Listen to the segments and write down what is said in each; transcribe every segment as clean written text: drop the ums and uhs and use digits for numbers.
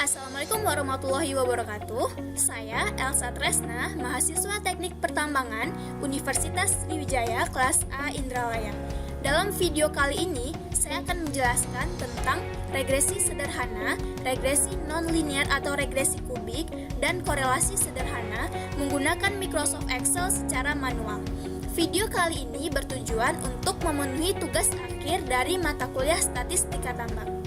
Assalamualaikum warahmatullahi wabarakatuh. Saya Elsa Tresna, mahasiswa Teknik Pertambangan Universitas Sriwijaya kelas A Indralaya. Dalam video kali ini, saya akan menjelaskan tentang regresi sederhana, regresi non-linear atau regresi kubik, dan korelasi sederhana menggunakan Microsoft Excel secara manual. Video kali ini bertujuan untuk memenuhi tugas akhir dari mata kuliah Statistika Tambang.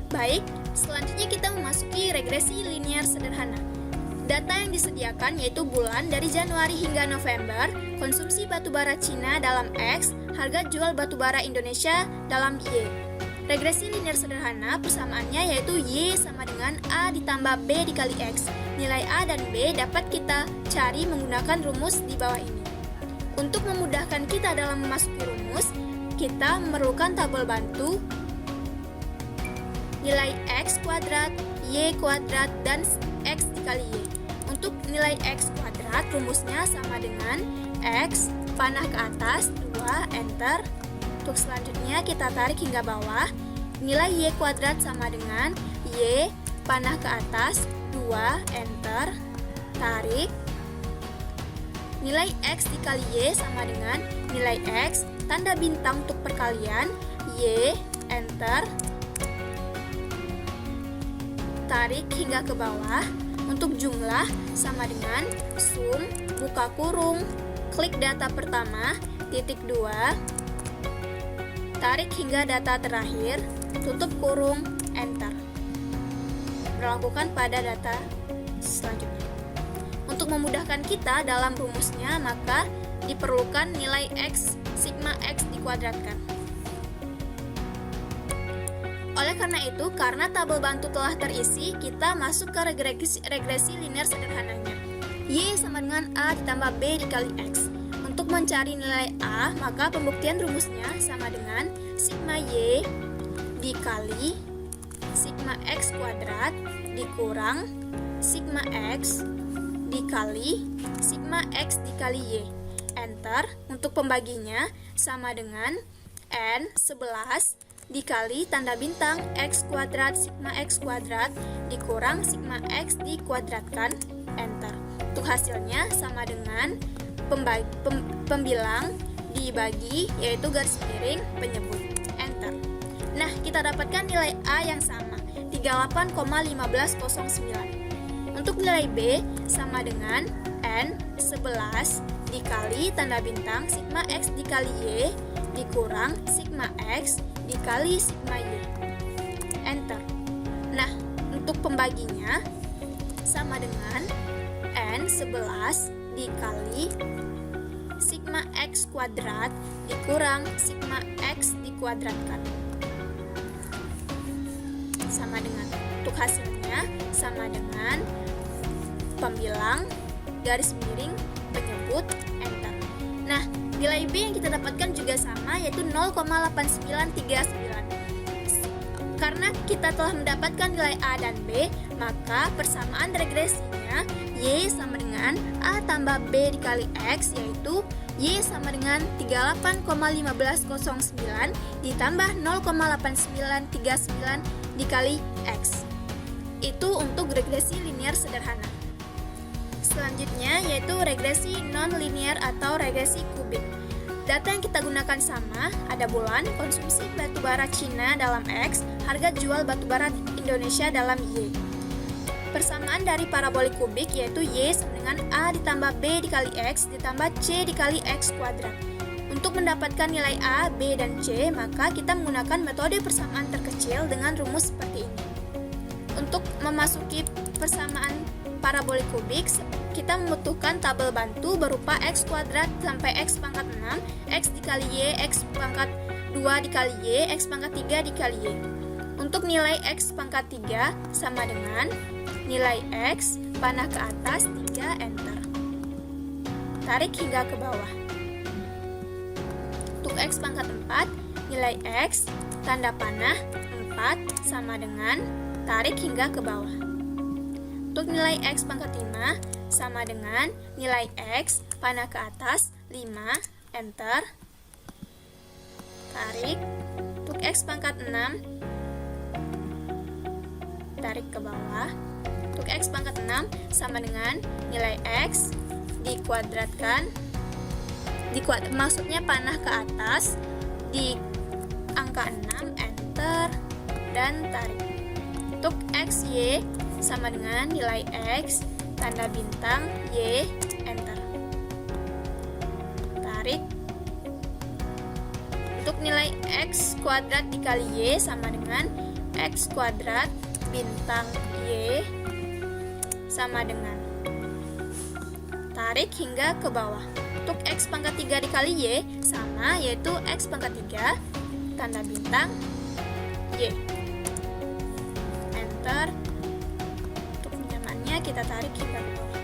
Baik, selanjutnya kita memasuki regresi linear sederhana. Data yang disediakan yaitu bulan dari Januari hingga November, konsumsi batubara Cina dalam X, harga jual batubara Indonesia dalam Y. Regresi linear sederhana persamaannya yaitu Y sama dengan A ditambah B dikali X. Nilai A dan B dapat kita cari menggunakan rumus di bawah ini. Untuk memudahkan kita dalam memasuki rumus, kita memerlukan tabel bantu nilai X kuadrat, Y kuadrat, dan X dikali Y. Untuk nilai X kuadrat, rumusnya sama dengan X, panah ke atas, 2, enter. Untuk selanjutnya kita tarik hingga bawah. Nilai Y kuadrat sama dengan Y, panah ke atas, 2, enter. Tarik. Nilai X dikali Y sama dengan nilai X, tanda bintang untuk perkalian, Y, enter. Tarik hingga ke bawah. Untuk jumlah sama dengan sum, buka kurung, klik data pertama, titik 2, tarik hingga data terakhir, tutup kurung, enter. Berlakukan pada data selanjutnya. Untuk memudahkan kita dalam rumusnya, maka diperlukan nilai X, sigma X dikuadratkan. Oleh karena itu, karena tabel bantu telah terisi, kita masuk ke regresi linear sederhananya. Y sama dengan A ditambah B dikali X. Untuk mencari nilai A, maka pembuktian rumusnya sama dengan sigma Y dikali sigma X kuadrat dikurang sigma X dikali sigma X dikali Y. Enter. Untuk pembaginya sama dengan N11 dikali tanda bintang X kuadrat sigma X kuadrat dikurang sigma X dikuadratkan, enter. Untuk hasilnya sama dengan pembilang dibagi yaitu garis miring penyebut, enter. Nah, kita dapatkan nilai A yang sama, 38,1509. Untuk nilai B sama dengan N11 dikali tanda bintang sigma X dikali Y dikurang sigma X dikali sigma Y, enter. Nah, untuk pembaginya sama dengan N11 dikali sigma X kuadrat dikurang sigma X dikuadratkan, sama dengan, untuk hasilnya sama dengan pembilang garis miring penyebut, enter. Nah, nilai B yang kita dapatkan juga sama, yaitu 0,8939. Karena kita telah mendapatkan nilai A dan B, maka persamaan regresinya Y sama dengan A tambah B dikali X, yaitu Y sama dengan 38,1509 ditambah 0,8939 dikali X. Itu untuk regresi linear sederhana. Selanjutnya yaitu regresi non-linear atau regresi kubik. Data yang kita gunakan sama, ada bulan, konsumsi batubara Cina dalam X, harga jual batubara Indonesia dalam Y. Persamaan dari parabolik kubik yaitu Y sama dengan A ditambah B dikali X ditambah C dikali X kuadrat. Untuk mendapatkan nilai A, B, dan C, maka kita menggunakan metode persamaan terkecil dengan rumus seperti ini. Untuk memasuki persamaan parabolik kubik, kita membutuhkan tabel bantu berupa X kuadrat sampai X pangkat 6, X dikali Y, X pangkat 2 dikali Y, X pangkat 3 dikali Y. Untuk nilai X pangkat 3 sama dengan nilai X, panah ke atas, 3, enter. Tarik hingga ke bawah. Untuk X pangkat 4, nilai X, tanda panah, 4, sama dengan tarik hingga ke bawah. Untuk nilai X pangkat 5 sama dengan nilai X, panah ke atas, 5, enter. Tarik. Untuk X pangkat 6, tarik ke bawah. Untuk X pangkat 6 sama dengan nilai X dikuadratkan, maksudnya panah ke atas, di angka 6, enter, dan tarik. Untuk X, Y sama dengan nilai X, tanda bintang, Y, enter. Tarik. Untuk nilai X kuadrat dikali Y sama dengan X kuadrat bintang Y sama dengan, tarik hingga ke bawah. Untuk X pangkat 3 dikali Y sama, yaitu X pangkat 3, tanda bintang, Y. Enter. Untuk penyamaannya kita tarik hingga ke bawah.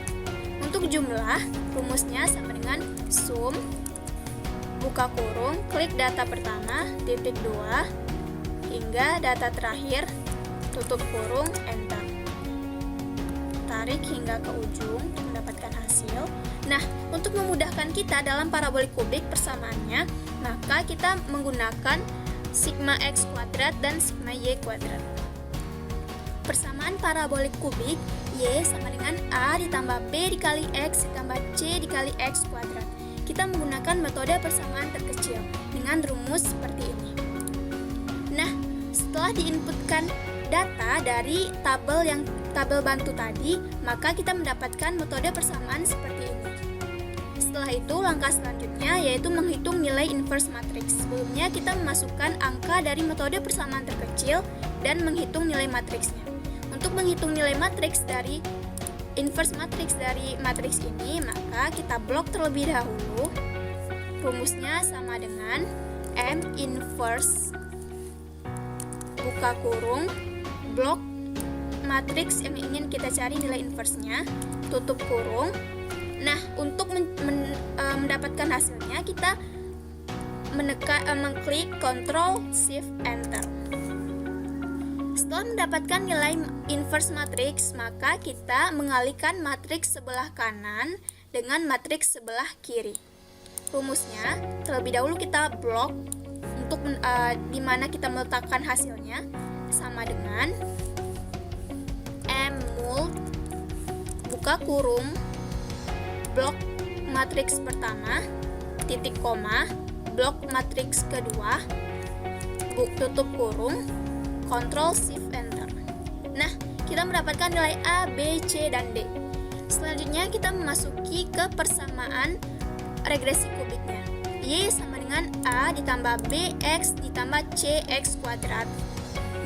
Untuk jumlah, rumusnya sama dengan sum, buka kurung, klik data pertama, titik 2, hingga data terakhir, tutup kurung, enter. Tarik hingga ke ujung untuk mendapatkan hasil. Nah, untuk memudahkan kita dalam parabolik kubik persamaannya, maka kita menggunakan sigma X kuadrat dan sigma Y kuadrat. Persamaan parabolik kubik, Y sama dengan A ditambah B dikali X ditambah C dikali X kuadrat. Kita menggunakan metode persamaan terkecil dengan rumus seperti ini. Nah, setelah diinputkan data dari tabel bantu tadi, maka kita mendapatkan metode persamaan seperti ini. Setelah itu, langkah selanjutnya yaitu menghitung nilai inverse matriks. Sebelumnya kita memasukkan angka dari metode persamaan terkecil dan menghitung nilai matriksnya. Untuk menghitung nilai matriks dari inverse matriks dari matriks ini, maka kita blok terlebih dahulu. Rumusnya sama dengan M inverse, buka kurung, blok matriks yang ingin kita cari nilai inverse-nya, tutup kurung. Nah, untuk mendapatkan hasilnya kita mengklik Ctrl Shift Enter. Setelah mendapatkan nilai inverse matriks, maka kita mengalihkan matriks sebelah kanan dengan matriks sebelah kiri. Rumusnya terlebih dahulu kita blok untuk di mana kita meletakkan hasilnya sama dengan M mult, buka kurung, blok matriks pertama, titik koma, blok matriks kedua, tutup kurung, Ctrl Shift Enter. Nah, kita mendapatkan nilai A, B, C, dan D. Selanjutnya kita memasuki ke persamaan regresi kubiknya. Y sama dengan A ditambah B, X ditambah C, X kuadrat.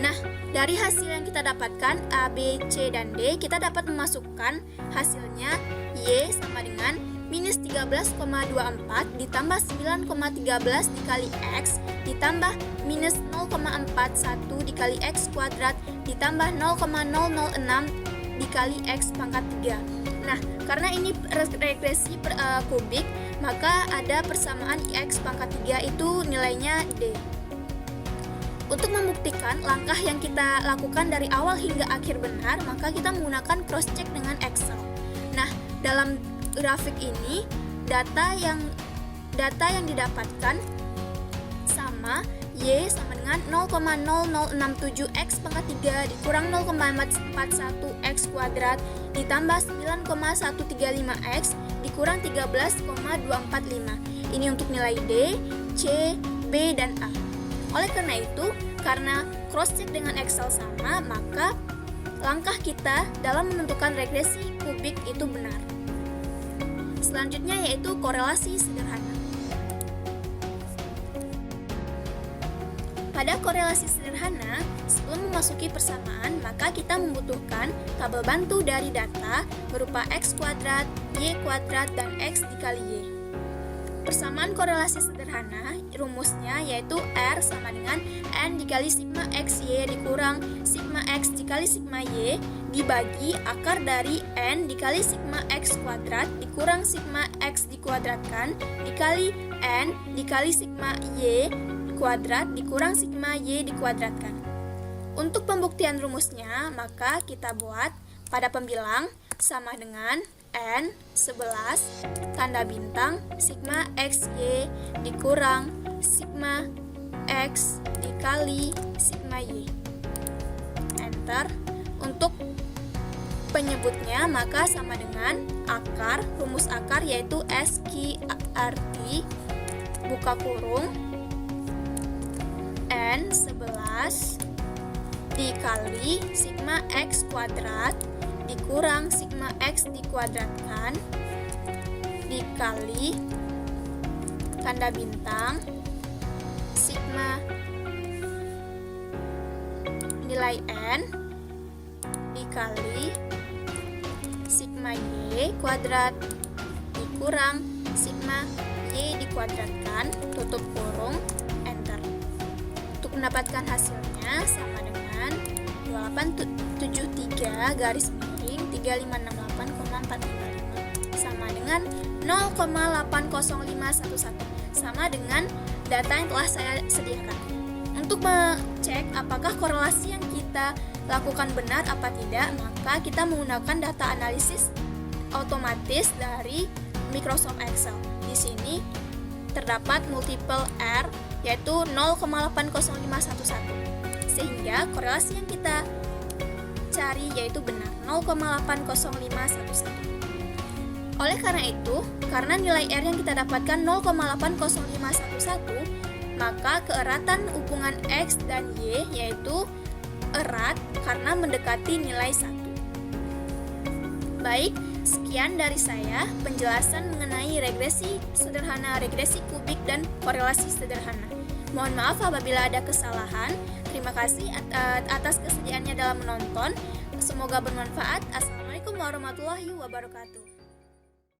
Nah, dari hasil yang kita dapatkan A, B, C, dan D, kita dapat memasukkan hasilnya Y sama dengan minus 13,24 ditambah 9,13 dikali X ditambah minus 0,41 dikali X kuadrat ditambah 0,006 dikali X pangkat 3. Nah, karena ini regresi kubik, maka ada persamaan X pangkat 3 itu nilainya D. Untuk membuktikan langkah yang kita lakukan dari awal hingga akhir benar, maka kita menggunakan cross check dengan Excel. Nah, dalam grafik ini data yang didapatkan sama Y sama dengan 0,0067 X pangkat 3 dikurang 0,41 X kuadrat ditambah 9,135 X dikurang 13,245. Ini untuk nilai D, C, B, dan A. Oleh karena itu, karena cross check dengan Excel sama, maka langkah kita dalam menentukan regresi kubik itu benar. Selanjutnya yaitu korelasi sederhana. Pada korelasi sederhana, sebelum memasuki persamaan, maka kita membutuhkan tabel bantu dari data berupa X kuadrat, Y kuadrat, dan X dikali Y. Persamaan korelasi sederhana, rumusnya yaitu R sama dengan N dikali sigma XY dikurang sigma X dikali sigma Y dibagi akar dari N dikali sigma X kuadrat dikurang sigma X dikuadratkan dikali N dikali sigma Y kuadrat dikurang sigma Y dikuadratkan. Untuk pembuktian rumusnya, maka kita buat pada pembilang sama dengan N 11 tanda bintang sigma XY dikurang sigma X dikali sigma Y. Enter. penyebutnya, maka sama dengan akar, rumus akar yaitu SQRT buka kurung N11 dikali sigma X kuadrat dikurang sigma X dikuadratkan dikali tanda bintang sigma nilai N dikali sigma Y kuadrat dikurang sigma Y dikuadratkan tutup kurung enter. Untuk mendapatkan hasilnya sama dengan 2873 garis miring 3568,455 sama dengan 0,80511 sama dengan data yang telah saya sediakan. Untuk mengecek apakah korelasi yang kita lakukan benar apa tidak, maka kita menggunakan data analisis otomatis dari Microsoft Excel. Di sini terdapat multiple R yaitu 0,80511 sehingga korelasi yang kita cari yaitu benar 0,80511. Oleh karena itu, karena nilai R yang kita dapatkan 0,80511, maka keeratan hubungan X dan Y yaitu erat karena mendekati nilai 1. Baik, sekian dari saya penjelasan mengenai regresi sederhana, regresi kubik, dan korelasi sederhana. Mohon maaf apabila ada kesalahan. Terima kasih atas kesediaannya dalam menonton. Semoga bermanfaat. Assalamualaikum warahmatullahi wabarakatuh.